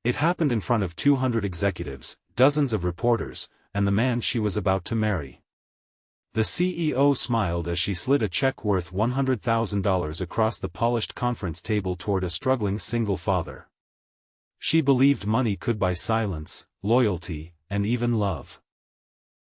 It happened in front of 200 executives, dozens of reporters, and the man she was about to marry. The CEO smiled as she slid a check worth $100,000 across the polished conference table toward a struggling single father. She believed money could buy silence, loyalty, and even love.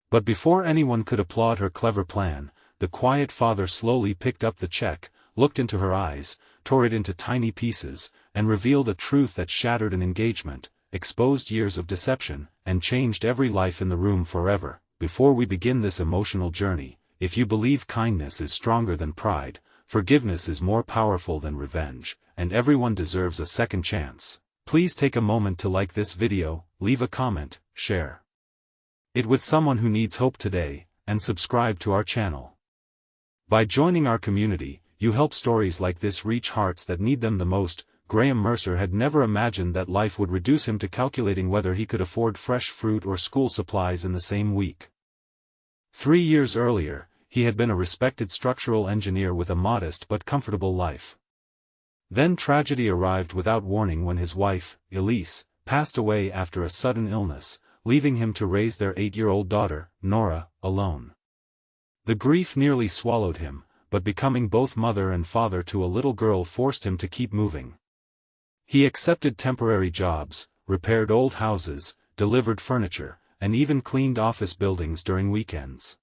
But before anyone could applaud her clever plan, the quiet father slowly picked up the check, looked into her eyes, tore it into tiny pieces, and revealed a truth that shattered an engagement, exposed years of deception, and changed every life in the room forever. Before we begin this emotional journey, if you believe kindness is stronger than pride, forgiveness is more powerful than revenge, and everyone deserves a second chance, please take a moment to like this video, leave a comment, share it with someone who needs hope today, and subscribe to our channel. By joining our community, you help stories like this reach hearts that need them the most. Graham Mercer had never imagined that life would reduce him to calculating whether he could afford fresh fruit or school supplies in the same week. 3 years earlier, he had been a respected structural engineer with a modest but comfortable life. Then tragedy arrived without warning when his wife, Elise, passed away after a sudden illness, leaving him to raise their 8-year-old daughter, Nora, alone. The grief nearly swallowed him, but becoming both mother and father to a little girl forced him to keep moving. He accepted temporary jobs, repaired old houses, delivered furniture, and even cleaned office buildings during weekends.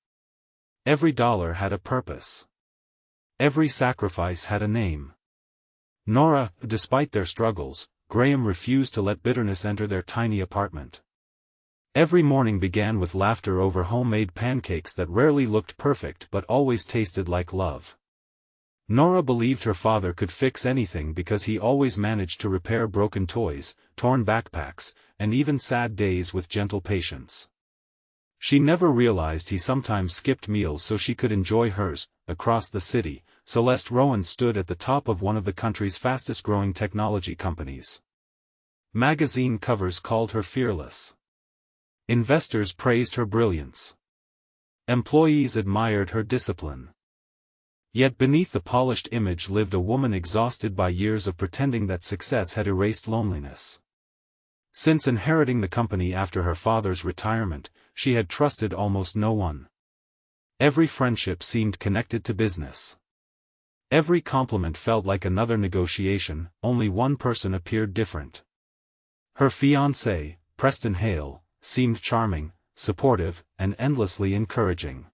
Every dollar had a purpose. Every sacrifice had a name. Nora, despite their struggles, Graham refused to let bitterness enter their tiny apartment. Every morning began with laughter over homemade pancakes that rarely looked perfect but always tasted like love. Nora believed her father could fix anything because he always managed to repair broken toys, torn backpacks, and even sad days with gentle patience. She never realized he sometimes skipped meals so she could enjoy hers. Across the city, Celeste Rowan stood at the top of one of the country's fastest-growing technology companies. Magazine covers called her fearless. Investors praised her brilliance. Employees admired her discipline. Yet beneath the polished image lived a woman exhausted by years of pretending that success had erased loneliness. Since inheriting the company after her father's retirement, she had trusted almost no one. Every friendship seemed connected to business. Every compliment felt like another negotiation. Only one person appeared different. Her fiancé, Preston Hale, seemed charming, supportive, and endlessly encouraging.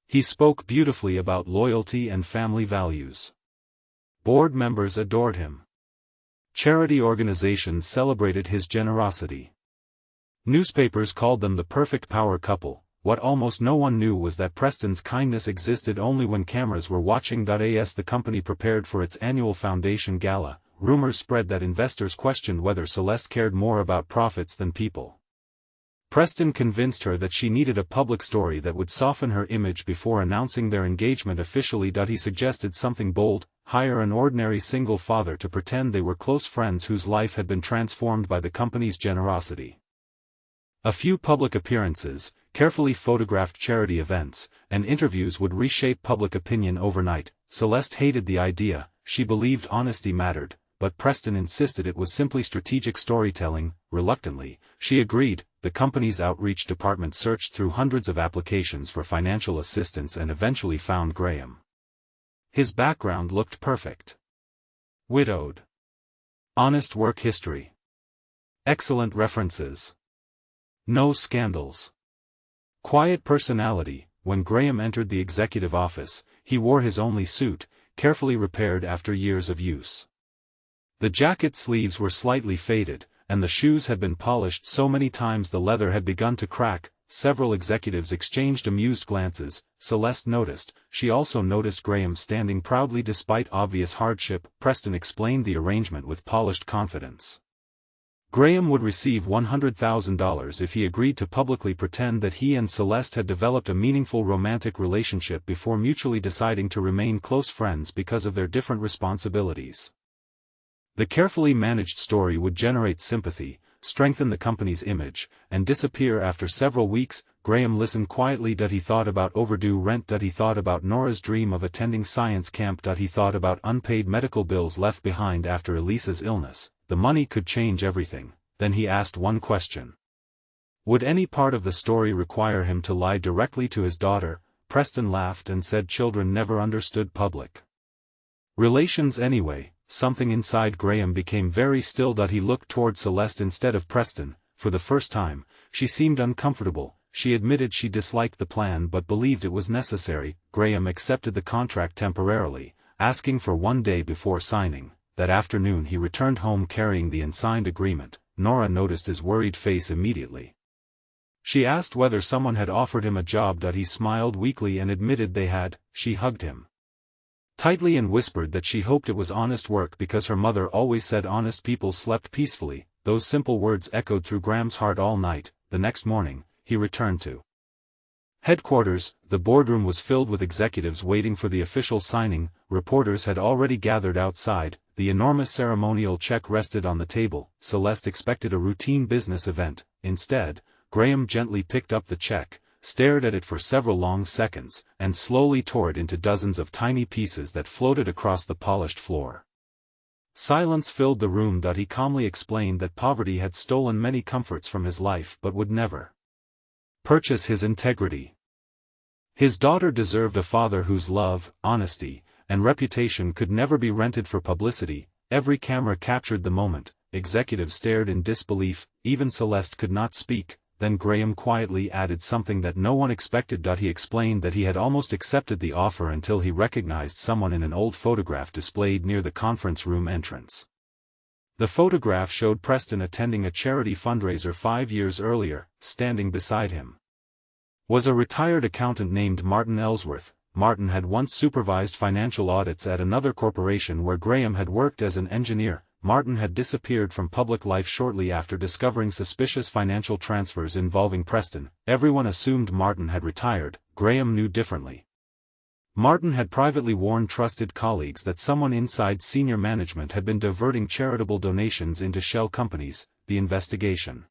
He spoke beautifully about loyalty and family values. Board members adored him. Charity organizations celebrated his generosity. Newspapers called them the perfect power couple. What almost no one knew was that Preston's kindness existed only when cameras were watching. As the company prepared for its annual foundation gala, rumors spread that investors questioned whether Celeste cared more about profits than people. Preston convinced her that she needed a public story that would soften her image before announcing their engagement officially. He suggested something bold: hire an ordinary single father to pretend they were close friends whose life had been transformed by the company's generosity. A few public appearances, carefully photographed charity events, and interviews would reshape public opinion overnight. Celeste hated the idea. She believed honesty mattered, but Preston insisted it was simply strategic storytelling. Reluctantly, she agreed. The company's outreach department searched through hundreds of applications for financial assistance and eventually found Graham. His background looked perfect. Widowed. Honest work history. Excellent references. No scandals. Quiet personality. When Graham entered the executive office, he wore his only suit, carefully repaired after years of use. The jacket sleeves were slightly faded, and the shoes had been polished so many times the leather had begun to crack. Several executives exchanged amused glances. Celeste noticed. She also noticed Graham standing proudly despite obvious hardship. Preston explained the arrangement with polished confidence. Graham would receive $100,000 if he agreed to publicly pretend that he and Celeste had developed a meaningful romantic relationship before mutually deciding to remain close friends because of their different responsibilities. The carefully managed story would generate sympathy, strengthen the company's image, and disappear after several weeks. Graham listened quietly. He thought about overdue rent. He thought about Nora's dream of attending science camp. He thought about unpaid medical bills left behind after Elisa's illness. The money could change everything. then he asked one question. Would any part of the story require him to lie directly to his daughter? Preston laughed and said children never understood public relations anyway. Something inside Graham became very still. He looked toward Celeste instead of Preston. For the first time, she seemed uncomfortable. She admitted she disliked the plan but believed it was necessary. Graham accepted the contract temporarily, asking for 1 day before signing. That afternoon he returned home carrying the unsigned agreement. Nora noticed his worried face immediately. She asked whether someone had offered him a job. He smiled weakly and admitted they had. She hugged him tightly and whispered that she hoped it was honest work because her mother always said honest people slept peacefully. Those simple words echoed through Graham's heart all night. The next morning, he returned to headquarters. The boardroom was filled with executives waiting for the official signing. Reporters had already gathered outside. The enormous ceremonial check rested on the table. Celeste expected a routine business event. Instead, Graham gently picked up the check, stared at it for several long seconds, and slowly tore it into dozens of tiny pieces that floated across the polished floor. Silence filled the room. He calmly explained that poverty had stolen many comforts from his life but would never purchase his integrity. His daughter deserved a father whose love, honesty, and reputation could never be rented for publicity. Every camera captured the moment. Executives stared in disbelief. Even Celeste could not speak. Then Graham quietly added something that no one expected. He explained that he had almost accepted the offer until he recognized someone in an old photograph displayed near the conference room entrance. The photograph showed Preston attending a charity fundraiser 5 years earlier. Standing beside him was a retired accountant named Martin Ellsworth. Martin had once supervised financial audits at another corporation where Graham had worked as an engineer. Martin had disappeared from public life shortly after discovering suspicious financial transfers involving Preston. Everyone assumed Martin had retired. Graham knew differently. Martin had privately warned trusted colleagues that someone inside senior management had been diverting charitable donations into shell companies. The investigation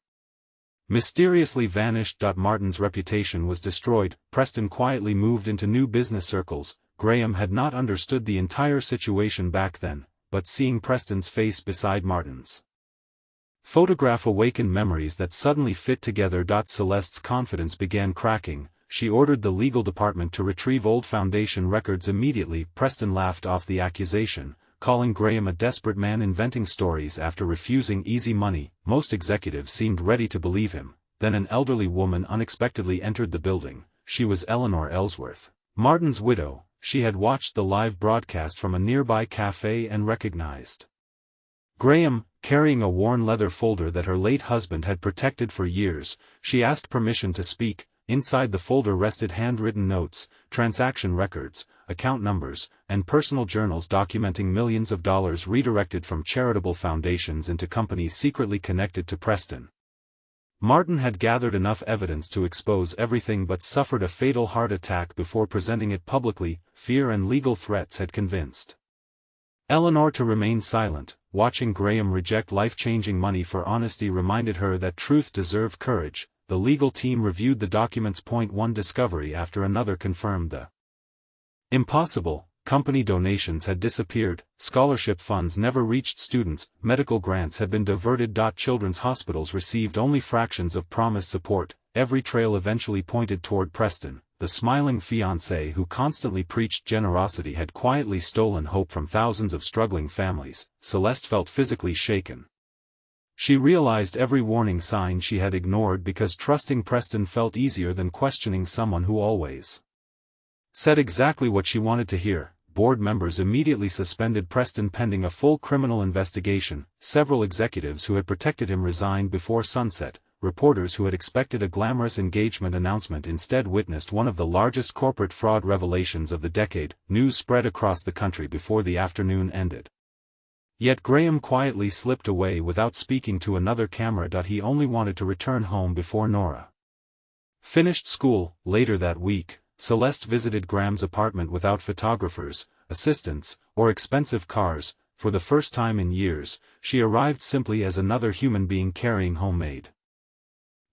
mysteriously vanished. Martin's reputation was destroyed. Preston quietly moved into new business circles. Graham had not understood the entire situation back then, but seeing Preston's face beside Martin's photograph awakened memories that suddenly fit together. Celeste's confidence began cracking. She ordered the legal department to retrieve old foundation records immediately. Preston laughed off the accusation, calling Graham a desperate man inventing stories after refusing easy money. Most executives seemed ready to believe him. Then an elderly woman unexpectedly entered the building. She was Eleanor Ellsworth, Martin's widow. She had watched the live broadcast from a nearby cafe and recognized Graham, carrying a worn leather folder that her late husband had protected for years. She asked permission to speak. Inside the folder rested handwritten notes, transaction records, account numbers, and personal journals documenting millions of dollars redirected from charitable foundations into companies secretly connected to Preston. Martin had gathered enough evidence to expose everything but suffered a fatal heart attack before presenting it publicly. Fear and legal threats had convinced Eleanor to remain silent. Watching Graham reject life-changing money for honesty reminded her that truth deserved courage. The legal team reviewed the documents. One discovery after another confirmed the impossible. Company donations had disappeared, scholarship funds never reached students, medical grants had been diverted. Children's hospitals received only fractions of promised support. Every trail eventually pointed toward Preston. The smiling fiancé who constantly preached generosity had quietly stolen hope from thousands of struggling families. Celeste felt physically shaken. She realized every warning sign she had ignored because trusting Preston felt easier than questioning someone who always said exactly what she wanted to hear. Board members immediately suspended Preston pending a full criminal investigation. Several executives who had protected him resigned before sunset. Reporters who had expected a glamorous engagement announcement instead witnessed one of the largest corporate fraud revelations of the decade. News spread across the country before the afternoon ended. Yet Graham quietly slipped away without speaking to another camera. He only wanted to return home before Nora finished school. Later that week, Celeste visited Graham's apartment without photographers, assistants, or expensive cars. For the first time in years, she arrived simply as another human being carrying homemade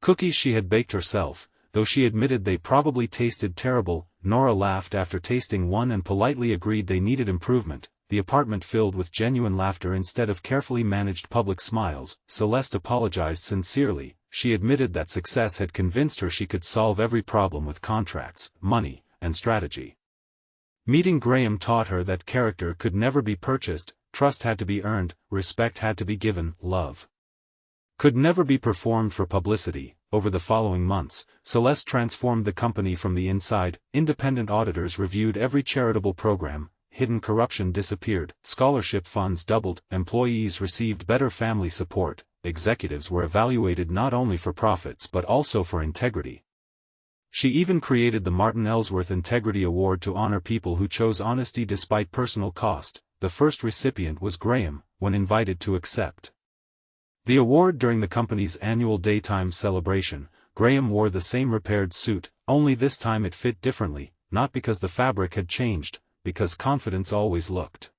cookies she had baked herself, though she admitted they probably tasted terrible. Nora laughed after tasting one and politely agreed they needed improvement. the apartment filled with genuine laughter instead of carefully managed public smiles. Celeste apologized sincerely. She admitted that success had convinced her she could solve every problem with contracts, money, and strategy. Meeting Graham taught her that character could never be purchased, trust had to be earned, respect had to be given, love could never be performed for publicity. Over the following months, Celeste transformed the company from the inside. Independent auditors reviewed every charitable program, hidden corruption disappeared, scholarship funds doubled, employees received better family support, executives were evaluated not only for profits but also for integrity. She even created the Martin Ellsworth Integrity Award to honor people who chose honesty despite personal cost. The first recipient was Graham, when invited to accept the award during the company's annual daytime celebration. Graham wore the same repaired suit, only this time it fit differently, not because the fabric had changed, because confidence always looked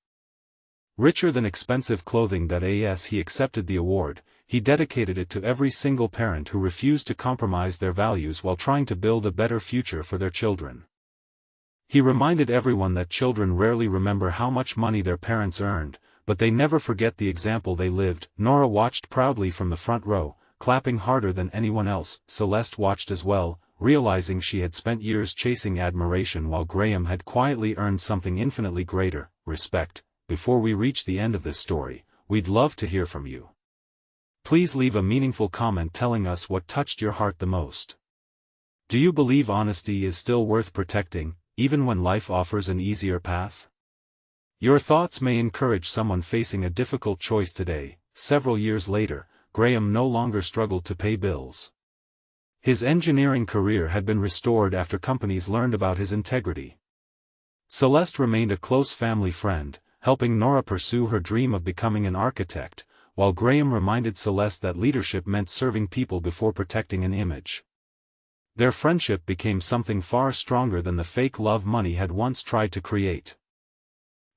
richer than expensive clothing. As he accepted the award, he dedicated it to every single parent who refused to compromise their values while trying to build a better future for their children. He reminded everyone that children rarely remember how much money their parents earned, but they never forget the example they lived. Nora watched proudly from the front row, clapping harder than anyone else. Celeste watched as well, realizing she had spent years chasing admiration while Graham had quietly earned something infinitely greater, respect. Before we reach the end of this story, we'd love to hear from you. Please leave a meaningful comment telling us what touched your heart the most. Do you believe honesty is still worth protecting, even when life offers an easier path? Your thoughts may encourage someone facing a difficult choice today. Several years later, Graham no longer struggled to pay bills. His engineering career had been restored after companies learned about his integrity. Celeste remained a close family friend, helping Nora pursue her dream of becoming an architect, while Graham reminded Celeste that leadership meant serving people before protecting an image. Their friendship became something far stronger than the fake love money had once tried to create.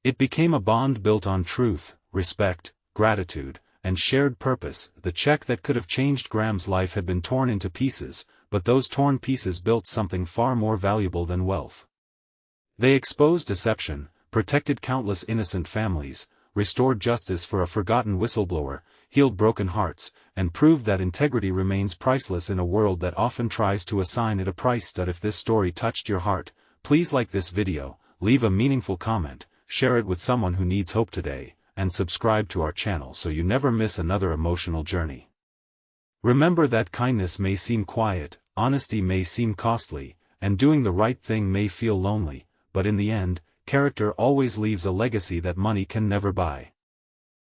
It became a bond built on truth, respect, gratitude, and shared purpose. The check that could have changed Graham's life had been torn into pieces, but those torn pieces built something far more valuable than wealth. They exposed deception, protected countless innocent families, restored justice for a forgotten whistleblower, healed broken hearts, and proved that integrity remains priceless in a world that often tries to assign it a price. If this story touched your heart, please like this video, leave a meaningful comment, share it with someone who needs hope today, and subscribe to our channel so you never miss another emotional journey. Remember that kindness may seem quiet, honesty may seem costly, and doing the right thing may feel lonely, but in the end, character always leaves a legacy that money can never buy.